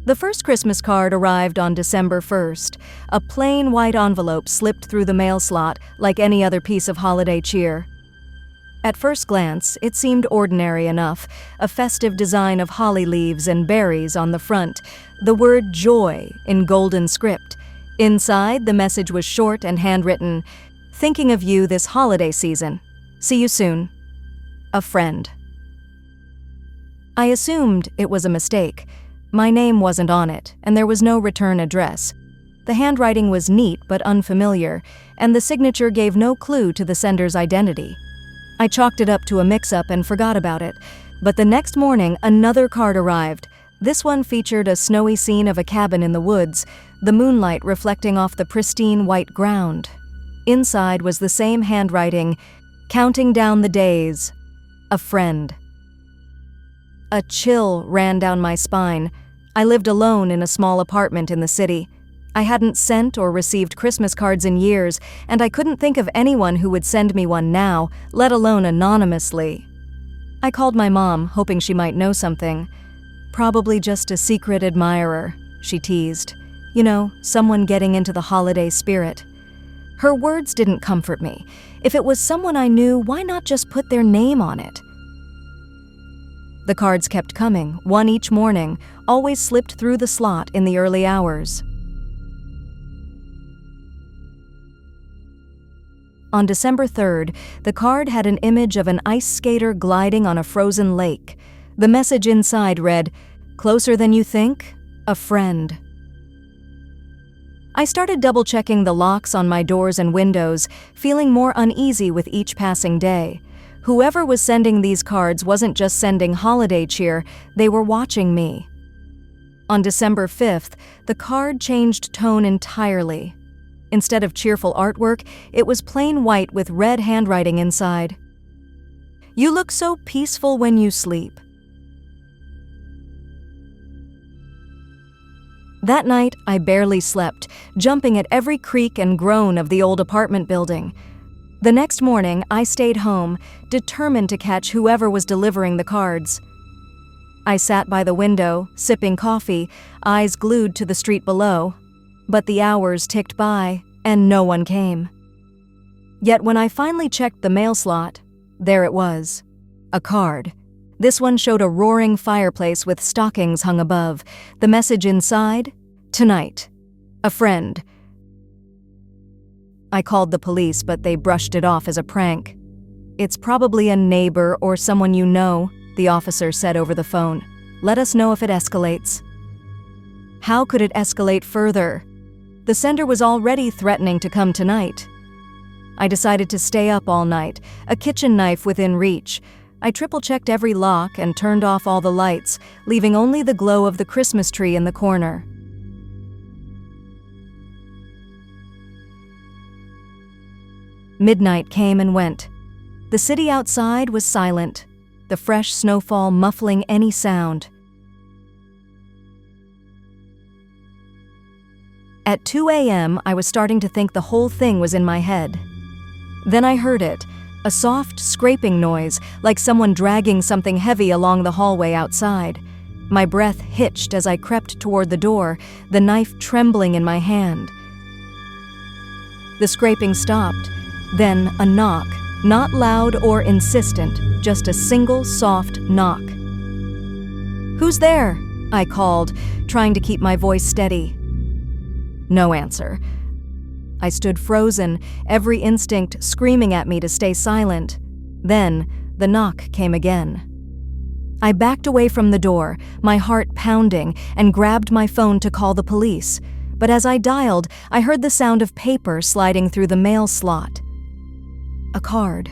The first Christmas card arrived on December 1st. A plain white envelope slipped through the mail slot like any other piece of holiday cheer. At first glance, it seemed ordinary enough, a festive design of holly leaves and berries on the front, the word joy in golden script. Inside, the message was short and handwritten, "Thinking of you this holiday season. See you soon. A friend." I assumed it was a mistake. My name wasn't on it, and there was no return address. The handwriting was neat but unfamiliar, and the signature gave no clue to the sender's identity. I chalked it up to a mix-up and forgot about it, but the next morning another card arrived. This one featured a snowy scene of a cabin in the woods, the moonlight reflecting off the pristine white ground. Inside was the same handwriting, "Counting down the days. A friend." A chill ran down my spine. I lived alone in a small apartment in the city. I hadn't sent or received Christmas cards in years, and I couldn't think of anyone who would send me one now, let alone anonymously. I called my mom, hoping she might know something. "Probably just a secret admirer," she teased. "You know, someone getting into the holiday spirit." Her words didn't comfort me. If it was someone I knew, why not just put their name on it? The cards kept coming, one each morning, always slipped through the slot in the early hours. On December 3rd, the card had an image of an ice skater gliding on a frozen lake. The message inside read, "Closer than you think? A friend." I started double-checking the locks on my doors and windows, feeling more uneasy with each passing day. Whoever was sending these cards wasn't just sending holiday cheer, they were watching me. On December 5th, the card changed tone entirely. Instead of cheerful artwork, it was plain white with red handwriting inside. "You look so peaceful when you sleep." That night, I barely slept, jumping at every creak and groan of the old apartment building. The next morning, I stayed home, determined to catch whoever was delivering the cards. I sat by the window, sipping coffee, eyes glued to the street below. But the hours ticked by, and no one came. Yet when I finally checked the mail slot, there it was. A card. This one showed a roaring fireplace with stockings hung above. The message inside? "Tonight. A friend." I called the police, but they brushed it off as a prank. "It's probably a neighbor or someone you know," the officer said over the phone. "Let us know if it escalates." How could it escalate further? The sender was already threatening to come tonight. I decided to stay up all night, a kitchen knife within reach. I triple-checked every lock and turned off all the lights, leaving only the glow of the Christmas tree in the corner. Midnight came and went. The city outside was silent, the fresh snowfall muffling any sound. At 2 a.m., I was starting to think the whole thing was in my head. Then I heard it, a soft scraping noise, like someone dragging something heavy along the hallway outside. My breath hitched as I crept toward the door, the knife trembling in my hand. The scraping stopped. Then a knock, not loud or insistent, just a single soft knock. "Who's there?" I called, trying to keep my voice steady. No answer. I stood frozen, every instinct screaming at me to stay silent. Then the knock came again. I backed away from the door, my heart pounding, and grabbed my phone to call the police. But as I dialed, I heard the sound of paper sliding through the mail slot. A card.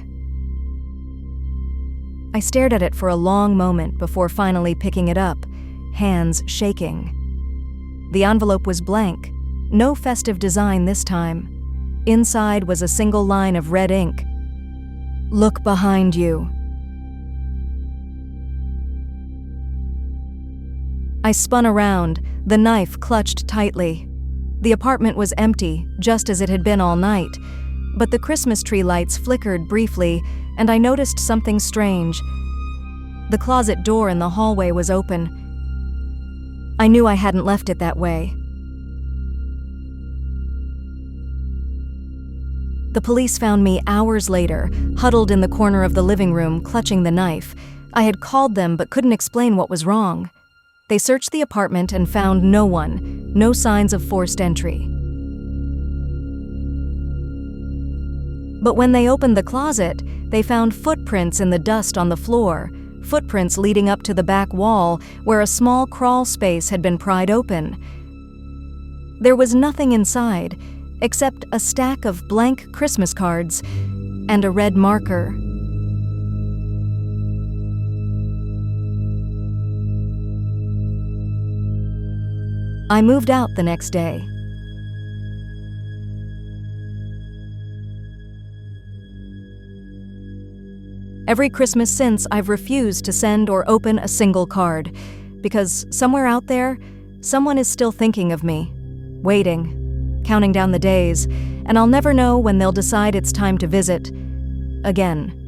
I stared at it for a long moment before finally picking it up, hands shaking. The envelope was blank, no festive design this time. Inside was a single line of red ink. "Look behind you." I spun around, the knife clutched tightly. The apartment was empty, just as it had been all night. But the Christmas tree lights flickered briefly, and I noticed something strange. The closet door in the hallway was open. I knew I hadn't left it that way. The police found me hours later, huddled in the corner of the living room, clutching the knife. I had called them but couldn't explain what was wrong. They searched the apartment and found no one, no signs of forced entry. But when they opened the closet, they found footprints in the dust on the floor, footprints leading up to the back wall where a small crawl space had been pried open. There was nothing inside, except a stack of blank Christmas cards and a red marker. I moved out the next day. Every Christmas since, I've refused to send or open a single card, because somewhere out there, someone is still thinking of me, waiting, counting down the days, and I'll never know when they'll decide it's time to visit again.